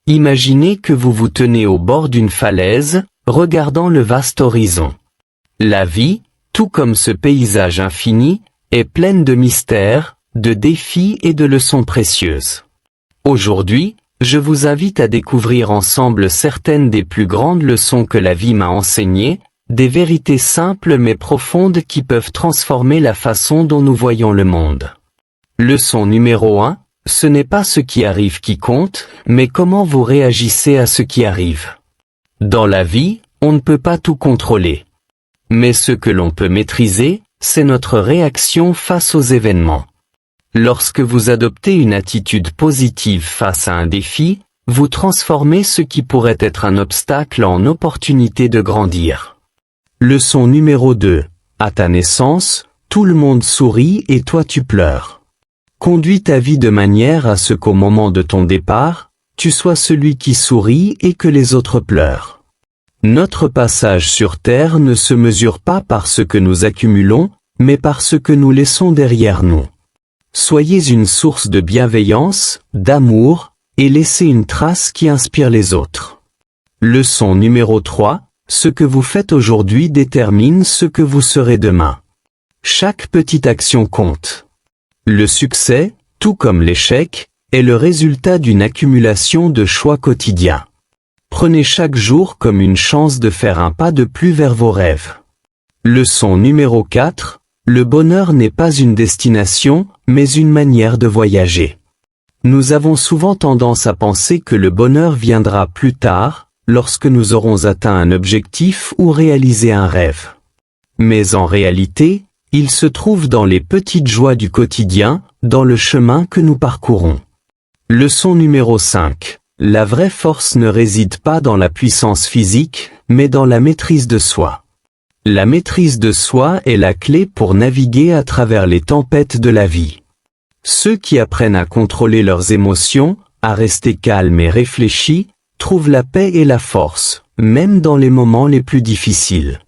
Imaginez que vous vous tenez au bord d'une falaise, regardant le vaste horizon. La vie, tout comme ce paysage infini, est pleine de mystères, de défis et de leçons précieuses. Aujourd'hui, je vous invite à découvrir ensemble certaines des plus grandes leçons que la vie m'a enseignées, des vérités simples mais profondes qui peuvent transformer la façon dont nous voyons le monde. Leçon numéro 1, ce n'est pas ce qui arrive qui compte, mais comment vous réagissez à ce qui arrive. Dans la vie, on ne peut pas tout contrôler. Mais ce que l'on peut maîtriser, c'est notre réaction face aux événements. Lorsque vous adoptez une attitude positive face à un défi, vous transformez ce qui pourrait être un obstacle en opportunité de grandir. Leçon numéro 2. À ta naissance, tout le monde sourit et toi tu pleures. Conduis ta vie de manière à ce qu'au moment de ton départ, tu sois celui qui sourit et que les autres pleurent. Notre passage sur Terre ne se mesure pas par ce que nous accumulons, mais par ce que nous laissons derrière nous. Soyez une source de bienveillance, d'amour, et laissez une trace qui inspire les autres. Leçon numéro 3, ce que vous faites aujourd'hui détermine ce que vous serez demain. Chaque petite action compte. Le succès, tout comme l'échec, est le résultat d'une accumulation de choix quotidiens. Prenez chaque jour comme une chance de faire un pas de plus vers vos rêves. Leçon numéro 4, le bonheur n'est pas une destination, mais une manière de voyager. Nous avons souvent tendance à penser que le bonheur viendra plus tard, lorsque nous aurons atteint un objectif ou réalisé un rêve. Mais en réalité, il se trouve dans les petites joies du quotidien, dans le chemin que nous parcourons. Leçon numéro 5. La vraie force ne réside pas dans la puissance physique, mais dans la maîtrise de soi. La maîtrise de soi est la clé pour naviguer à travers les tempêtes de la vie. Ceux qui apprennent à contrôler leurs émotions, à rester calmes et réfléchis, trouvent la paix et la force, même dans les moments les plus difficiles.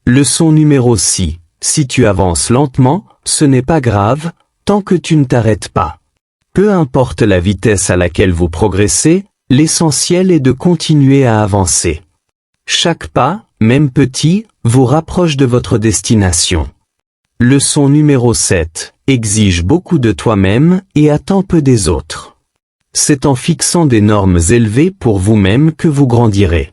Leçon numéro 6. Si tu avances lentement, ce n'est pas grave, tant que tu ne t'arrêtes pas. Peu importe la vitesse à laquelle vous progressez, l'essentiel est de continuer à avancer. Chaque pas, même petit, vous rapproche de votre destination. Leçon numéro 7. Exige beaucoup de toi-même et attends peu des autres. C'est en fixant des normes élevées pour vous-même que vous grandirez.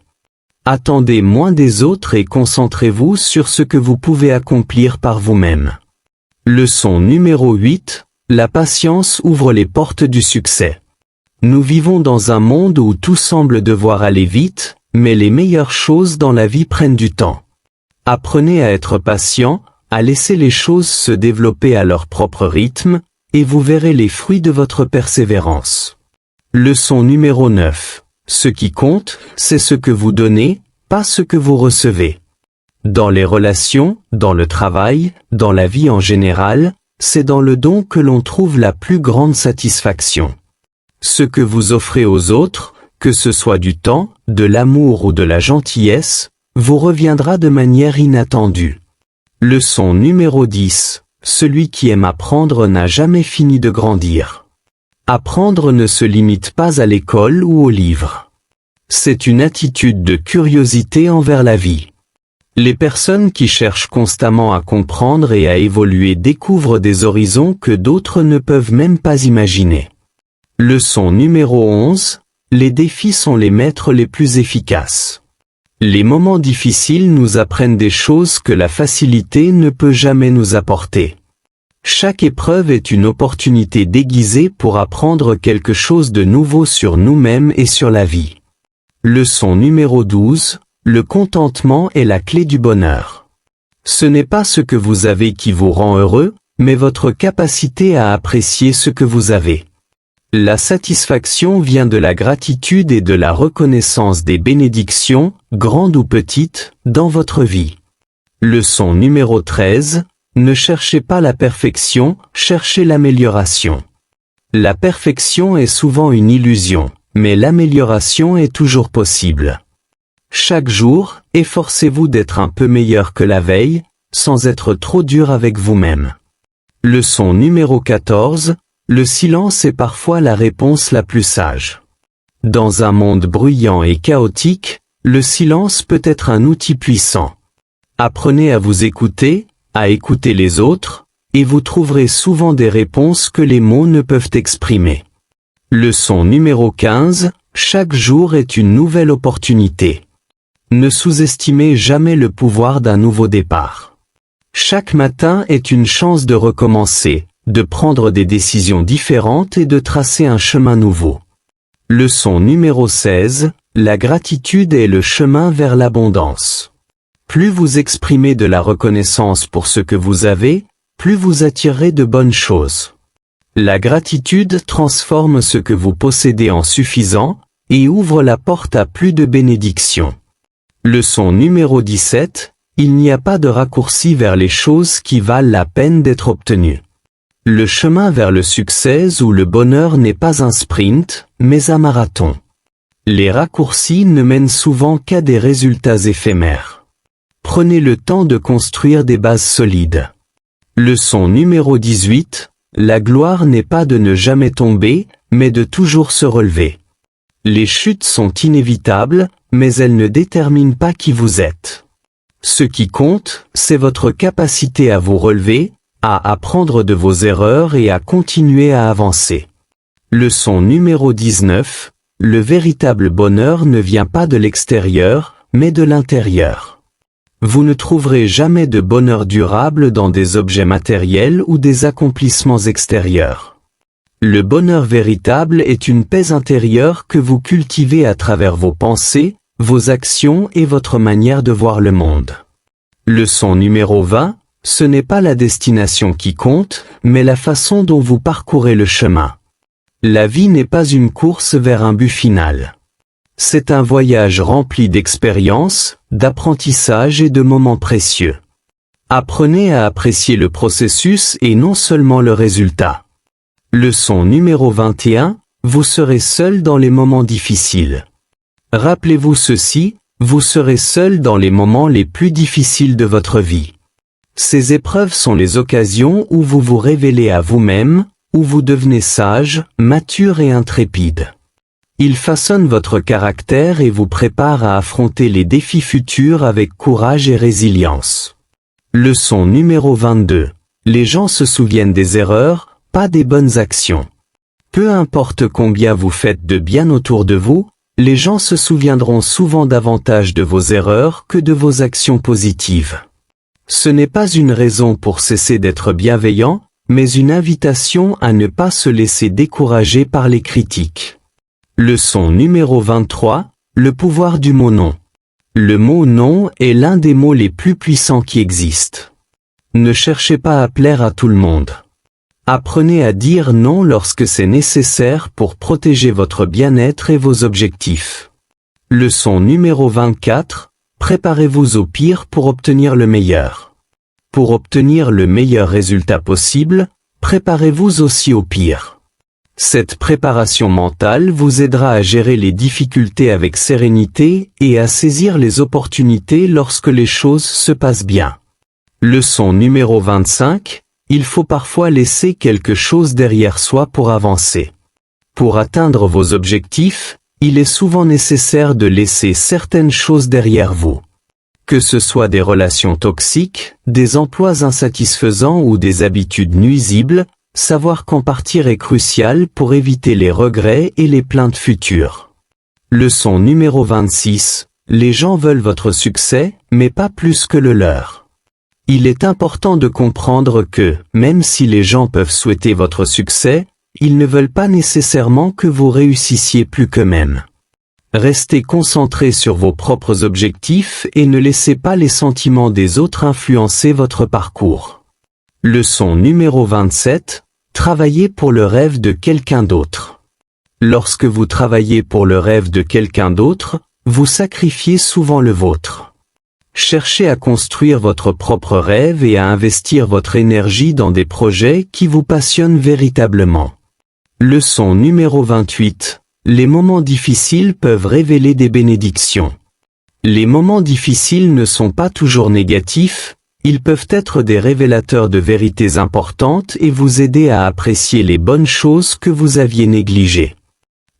Attendez moins des autres et concentrez-vous sur ce que vous pouvez accomplir par vous-même. Leçon numéro 8. La patience ouvre les portes du succès. Nous vivons dans un monde où tout semble devoir aller vite, mais les meilleures choses dans la vie prennent du temps. Apprenez à être patient, à laisser les choses se développer à leur propre rythme, et vous verrez les fruits de votre persévérance. Leçon numéro 9. Ce qui compte, c'est ce que vous donnez, pas ce que vous recevez. Dans les relations, dans le travail, dans la vie en général, c'est dans le don que l'on trouve la plus grande satisfaction. Ce que vous offrez aux autres, que ce soit du temps, de l'amour ou de la gentillesse, vous reviendra de manière inattendue. Leçon numéro 10. Celui qui aime apprendre n'a jamais fini de grandir. Apprendre ne se limite pas à l'école ou aux livres. C'est une attitude de curiosité envers la vie. Les personnes qui cherchent constamment à comprendre et à évoluer découvrent des horizons que d'autres ne peuvent même pas imaginer. Leçon numéro 11. Les défis sont les maîtres les plus efficaces. Les moments difficiles nous apprennent des choses que la facilité ne peut jamais nous apporter. Chaque épreuve est une opportunité déguisée pour apprendre quelque chose de nouveau sur nous-mêmes et sur la vie. Leçon numéro 12. Le contentement est la clé du bonheur. Ce n'est pas ce que vous avez qui vous rend heureux, mais votre capacité à apprécier ce que vous avez. La satisfaction vient de la gratitude et de la reconnaissance des bénédictions, grandes ou petites, dans votre vie. Leçon numéro 13. Ne cherchez pas la perfection, cherchez l'amélioration. La perfection est souvent une illusion, mais l'amélioration est toujours possible. Chaque jour, efforcez-vous d'être un peu meilleur que la veille, sans être trop dur avec vous-même. Leçon numéro 14. Le silence est parfois la réponse la plus sage. Dans un monde bruyant et chaotique, le silence peut être un outil puissant. Apprenez à vous écouter, à écouter les autres, et vous trouverez souvent des réponses que les mots ne peuvent exprimer. Leçon numéro 15, chaque jour est une nouvelle opportunité. Ne sous-estimez jamais le pouvoir d'un nouveau départ. Chaque matin est une chance de recommencer, de prendre des décisions différentes et de tracer un chemin nouveau. Leçon numéro 16, la gratitude est le chemin vers l'abondance. Plus vous exprimez de la reconnaissance pour ce que vous avez, plus vous attirerez de bonnes choses. La gratitude transforme ce que vous possédez en suffisant et ouvre la porte à plus de bénédictions. Leçon numéro 17, il n'y a pas de raccourci vers les choses qui valent la peine d'être obtenues. Le chemin vers le succès ou le bonheur n'est pas un sprint, mais un marathon. Les raccourcis ne mènent souvent qu'à des résultats éphémères. Prenez le temps de construire des bases solides. Leçon numéro 18, la gloire n'est pas de ne jamais tomber, mais de toujours se relever. Les chutes sont inévitables, mais elles ne déterminent pas qui vous êtes. Ce qui compte, c'est votre capacité à vous relever, à apprendre de vos erreurs et à continuer à avancer. Leçon numéro 19, le véritable bonheur ne vient pas de l'extérieur, mais de l'intérieur. Vous ne trouverez jamais de bonheur durable dans des objets matériels ou des accomplissements extérieurs. Le bonheur véritable est une paix intérieure que vous cultivez à travers vos pensées, vos actions et votre manière de voir le monde. Leçon numéro 20, ce n'est pas la destination qui compte, mais la façon dont vous parcourez le chemin. La vie n'est pas une course vers un but final. C'est un voyage rempli d'expériences, d'apprentissage et de moments précieux. Apprenez à apprécier le processus et non seulement le résultat. Leçon numéro 21, vous serez seul dans les moments difficiles. Rappelez-vous ceci, vous serez seul dans les moments les plus difficiles de votre vie. Ces épreuves sont les occasions où vous vous révélez à vous-même, où vous devenez sage, mature et intrépide. Ils façonnent votre caractère et vous préparent à affronter les défis futurs avec courage et résilience. Leçon numéro 22. Les gens se souviennent des erreurs, pas des bonnes actions. Peu importe combien vous faites de bien autour de vous, les gens se souviendront souvent davantage de vos erreurs que de vos actions positives. Ce n'est pas une raison pour cesser d'être bienveillant, mais une invitation à ne pas se laisser décourager par les critiques. Leçon numéro 23, le pouvoir du mot non. Le mot non est l'un des mots les plus puissants qui existent. Ne cherchez pas à plaire à tout le monde. Apprenez à dire non lorsque c'est nécessaire pour protéger votre bien-être et vos objectifs. Leçon numéro 24, préparez-vous au pire pour obtenir le meilleur. Pour obtenir le meilleur résultat possible, préparez-vous aussi au pire. Cette préparation mentale vous aidera à gérer les difficultés avec sérénité et à saisir les opportunités lorsque les choses se passent bien. Leçon numéro 25, il faut parfois laisser quelque chose derrière soi pour avancer. Pour atteindre vos objectifs, il est souvent nécessaire de laisser certaines choses derrière vous. Que ce soit des relations toxiques, des emplois insatisfaisants ou des habitudes nuisibles, savoir quand partir est crucial pour éviter les regrets et les plaintes futures. Leçon numéro 26. Les gens veulent votre succès, mais pas plus que le leur. Il est important de comprendre que, même si les gens peuvent souhaiter votre succès, ils ne veulent pas nécessairement que vous réussissiez plus qu'eux-mêmes. Restez concentré sur vos propres objectifs et ne laissez pas les sentiments des autres influencer votre parcours. Leçon numéro 27. Travaillez pour le rêve de quelqu'un d'autre. Lorsque vous travaillez pour le rêve de quelqu'un d'autre, vous sacrifiez souvent le vôtre. Cherchez à construire votre propre rêve et à investir votre énergie dans des projets qui vous passionnent véritablement. Leçon numéro 28. Les moments difficiles peuvent révéler des bénédictions. Les moments difficiles ne sont pas toujours négatifs, ils peuvent être des révélateurs de vérités importantes et vous aider à apprécier les bonnes choses que vous aviez négligées.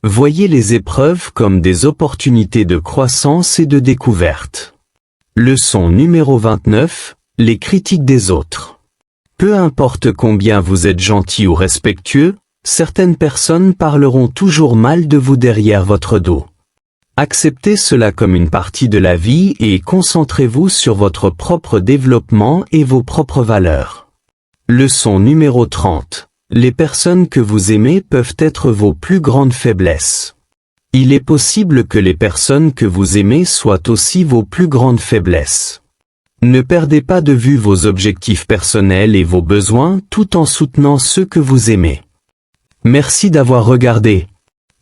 Voyez les épreuves comme des opportunités de croissance et de découverte. Leçon numéro 29, les critiques des autres. Peu importe combien vous êtes gentil ou respectueux, certaines personnes parleront toujours mal de vous derrière votre dos. Acceptez cela comme une partie de la vie et concentrez-vous sur votre propre développement et vos propres valeurs. Leçon numéro 30. Les personnes que vous aimez peuvent être vos plus grandes faiblesses. Il est possible que les personnes que vous aimez soient aussi vos plus grandes faiblesses. Ne perdez pas de vue vos objectifs personnels et vos besoins tout en soutenant ceux que vous aimez. Merci d'avoir regardé.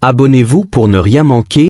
Abonnez-vous pour ne rien manquer.